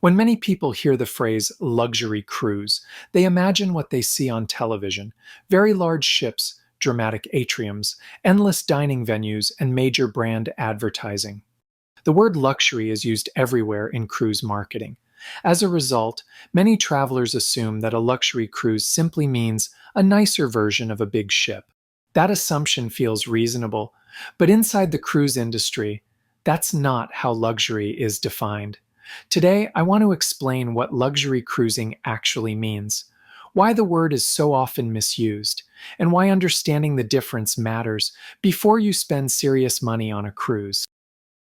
When many people hear the phrase luxury cruise, they imagine what they see on television: very large ships, dramatic atriums, endless dining venues, and major brand advertising. The word luxury is used everywhere in cruise marketing. As a result, many travelers assume that a luxury cruise simply means a nicer version of a big ship. That assumption feels reasonable, but inside the cruise industry, that's not how luxury is defined. Today, I want to explain what luxury cruising actually means, why the word is so often misused, and why understanding the difference matters before you spend serious money on a cruise.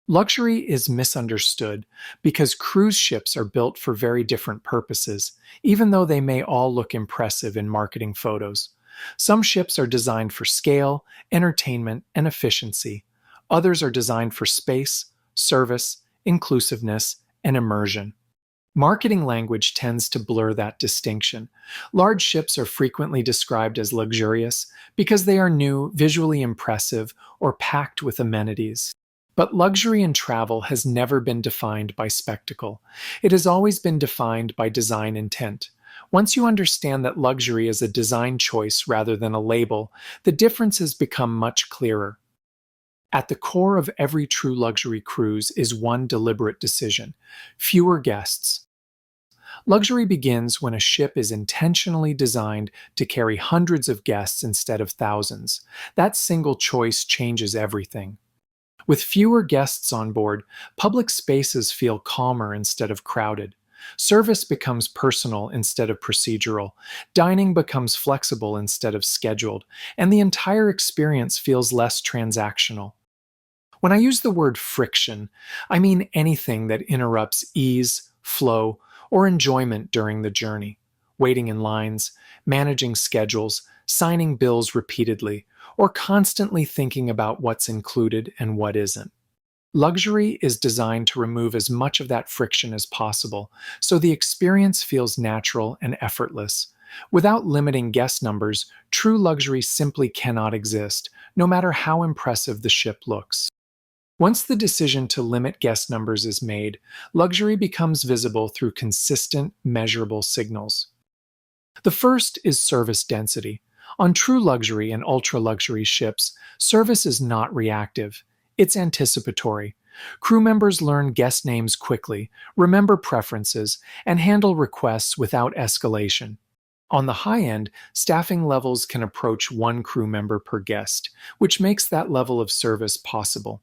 Luxury is misunderstood because cruise ships are built for very different purposes, even though they may all look impressive in marketing photos. Some ships are designed for scale, entertainment, and efficiency. Others are designed for space, service, inclusiveness, and immersion. Marketing language tends to blur that distinction. Large ships are frequently described as luxurious because they are new, visually impressive, or packed with amenities. But luxury in travel has never been defined by spectacle. It has always been defined by design intent. Once you understand that luxury is a design choice rather than a label, the differences become much clearer. At the core of every true luxury cruise is one deliberate decision: fewer guests. Luxury begins when a ship is intentionally designed to carry hundreds of guests instead of thousands. That single choice changes everything. With fewer guests on board, public spaces feel calmer instead of crowded. Service becomes personal instead of procedural. Dining becomes flexible instead of scheduled, and the entire experience feels less transactional. When I use the word friction, I mean anything that interrupts ease, flow, or enjoyment during the journey. Waiting in lines, managing schedules, signing bills repeatedly, or constantly thinking about what's included and what isn't. Luxury is designed to remove as much of that friction as possible, so the experience feels natural and effortless. Without limiting guest numbers, true luxury simply cannot exist, no matter how impressive the ship looks. Once the decision to limit guest numbers is made, luxury becomes visible through consistent, measurable signals. The first is service density. On true luxury and ultra-luxury ships, service is not reactive. It's anticipatory. Crew members learn guest names quickly, remember preferences, and handle requests without escalation. On the high end, staffing levels can approach one crew member per guest, which makes that level of service possible.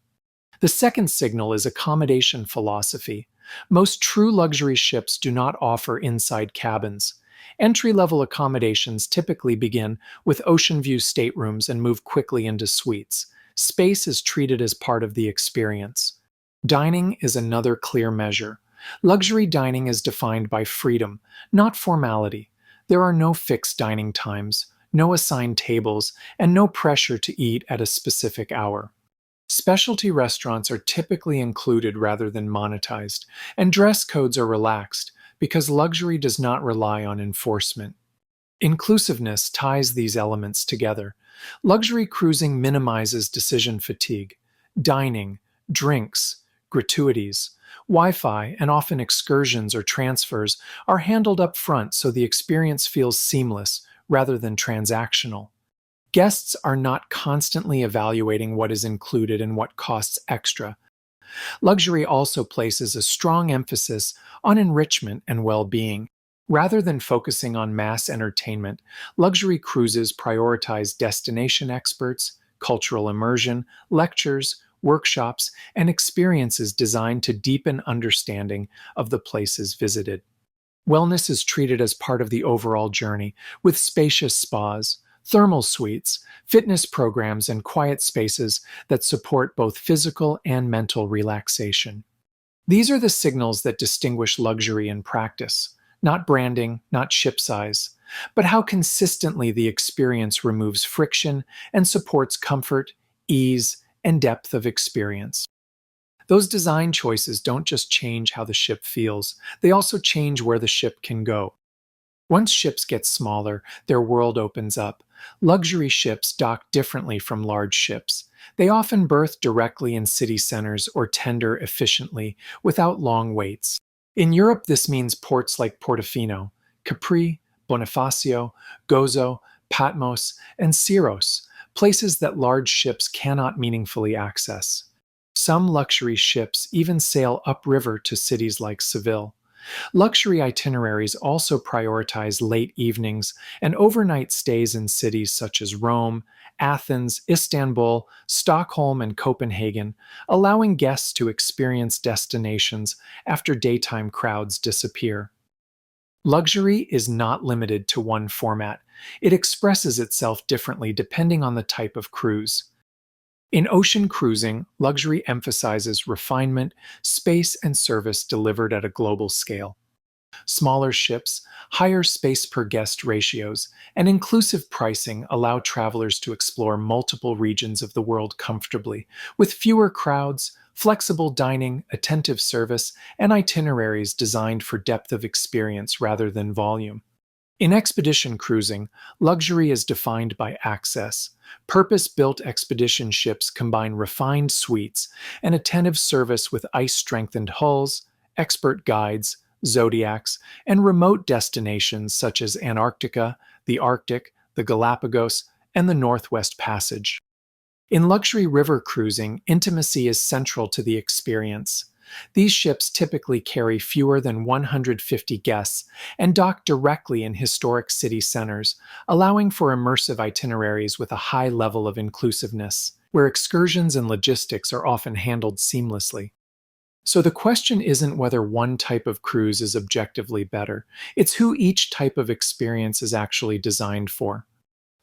The second signal is accommodation philosophy. Most true luxury ships do not offer inside cabins. Entry-level accommodations typically begin with ocean view staterooms and move quickly into suites. Space is treated as part of the experience. Dining is another clear measure. Luxury dining is defined by freedom, not formality. There are no fixed dining times, no assigned tables, and no pressure to eat at a specific hour. Specialty restaurants are typically included rather than monetized, and dress codes are relaxed because luxury does not rely on enforcement. Inclusiveness ties these elements together. Luxury cruising minimizes decision fatigue. Dining, drinks, gratuities, Wi-Fi, and often excursions or transfers are handled up front so the experience feels seamless rather than transactional. Guests are not constantly evaluating what is included and what costs extra. Luxury also places a strong emphasis on enrichment and well-being. Rather than focusing on mass entertainment, luxury cruises prioritize destination experts, cultural immersion, lectures, workshops, and experiences designed to deepen understanding of the places visited. Wellness is treated as part of the overall journey, with spacious spas, thermal suites, fitness programs, and quiet spaces that support both physical and mental relaxation. These are the signals that distinguish luxury in practice, not branding, not ship size, but how consistently the experience removes friction and supports comfort, ease, and depth of experience. Those design choices don't just change how the ship feels, they also change where the ship can go. Once ships get smaller, their world opens up. Luxury ships dock differently from large ships. They often berth directly in city centers or tender efficiently without long waits. In Europe, this means ports like Portofino, Capri, Bonifacio, Gozo, Patmos, and Syros, places that large ships cannot meaningfully access. Some luxury ships even sail upriver to cities like Seville. Luxury itineraries also prioritize late evenings and overnight stays in cities such as Rome, Athens, Istanbul, Stockholm, and Copenhagen, allowing guests to experience destinations after daytime crowds disappear. Luxury is not limited to one format. It expresses itself differently depending on the type of cruise. In ocean cruising, luxury emphasizes refinement, space, and service delivered at a global scale. Smaller ships, higher space per guest ratios, and inclusive pricing allow travelers to explore multiple regions of the world comfortably, with fewer crowds, flexible dining, attentive service, and itineraries designed for depth of experience rather than volume. In expedition cruising, luxury is defined by access. Purpose-built expedition ships combine refined suites and attentive service with ice-strengthened hulls, expert guides, zodiacs, and remote destinations such as Antarctica, the Arctic, the Galapagos, and the Northwest Passage. In luxury river cruising, intimacy is central to the experience. These ships typically carry fewer than 150 guests and dock directly in historic city centers, allowing for immersive itineraries with a high level of inclusiveness, where excursions and logistics are often handled seamlessly. So the question isn't whether one type of cruise is objectively better, it's who each type of experience is actually designed for.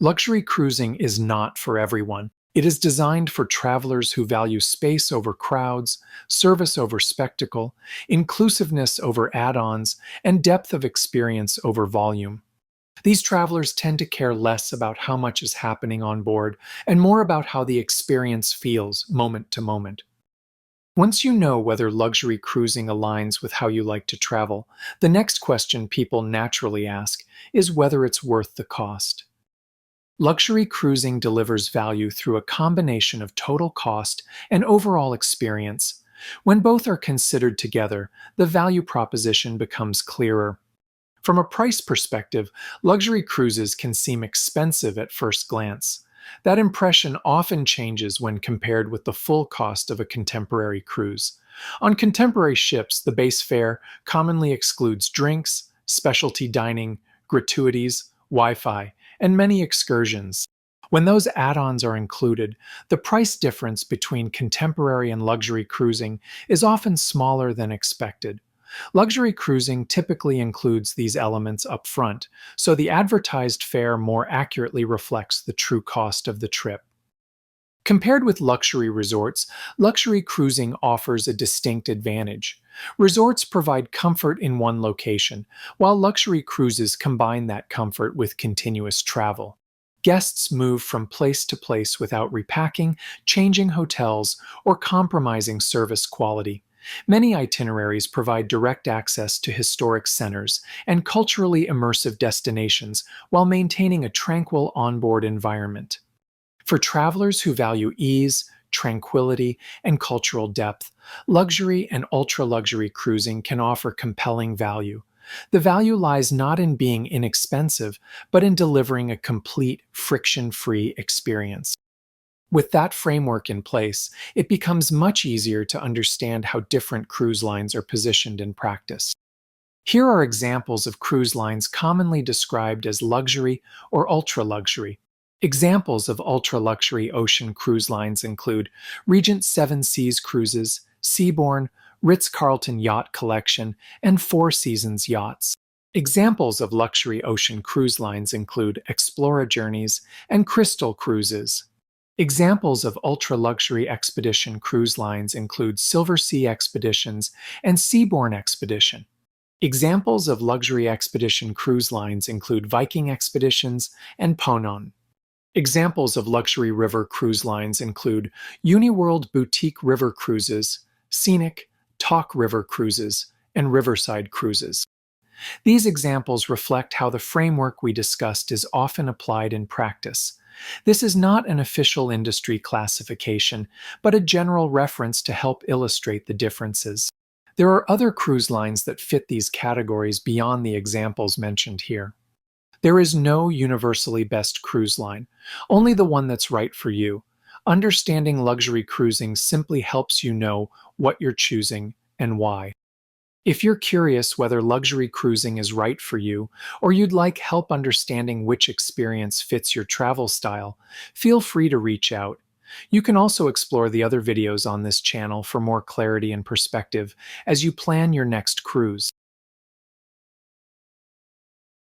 Luxury cruising is not for everyone. It is designed for travelers who value space over crowds, service over spectacle, inclusiveness over add-ons, and depth of experience over volume. These travelers tend to care less about how much is happening on board and more about how the experience feels moment to moment. Once you know whether luxury cruising aligns with how you like to travel, the next question people naturally ask is whether it's worth the cost. Luxury cruising delivers value through a combination of total cost and overall experience. When both are considered together, the value proposition becomes clearer. From a price perspective, luxury cruises can seem expensive at first glance. That impression often changes when compared with the full cost of a contemporary cruise. On contemporary ships, the base fare commonly excludes drinks, specialty dining, gratuities, Wi-Fi, and many excursions. When those add-ons are included, the price difference between contemporary and luxury cruising is often smaller than expected. Luxury cruising typically includes these elements up front, so the advertised fare more accurately reflects the true cost of the trip. Compared with luxury resorts, luxury cruising offers a distinct advantage. Resorts provide comfort in one location, while luxury cruises combine that comfort with continuous travel. Guests move from place to place without repacking, changing hotels, or compromising service quality. Many itineraries provide direct access to historic centers and culturally immersive destinations while maintaining a tranquil onboard environment. For travelers who value ease, tranquility, and cultural depth, luxury and ultra-luxury cruising can offer compelling value. The value lies not in being inexpensive, but in delivering a complete, friction-free experience. With that framework in place, it becomes much easier to understand how different cruise lines are positioned in practice. Here are examples of cruise lines commonly described as luxury or ultra-luxury. Examples of ultra-luxury ocean cruise lines include Regent Seven Seas Cruises, Seabourn, Ritz-Carlton Yacht Collection, and Four Seasons Yachts. Examples of luxury ocean cruise lines include Explora Journeys and Crystal Cruises. Examples of ultra-luxury expedition cruise lines include Silversea Expeditions and Seabourn Expedition. Examples of luxury expedition cruise lines include Viking Expeditions and Ponon. Examples of luxury river cruise lines include Uniworld Boutique River Cruises, Scenic, Talk River Cruises, and Riverside Cruises. These examples reflect how the framework we discussed is often applied in practice. This is not an official industry classification, but a general reference to help illustrate the differences. There are other cruise lines that fit these categories beyond the examples mentioned here. There is no universally best cruise line, only the one that's right for you. Understanding luxury cruising simply helps you know what you're choosing and why. If you're curious whether luxury cruising is right for you, or you'd like help understanding which experience fits your travel style, feel free to reach out. You can also explore the other videos on this channel for more clarity and perspective as you plan your next cruise.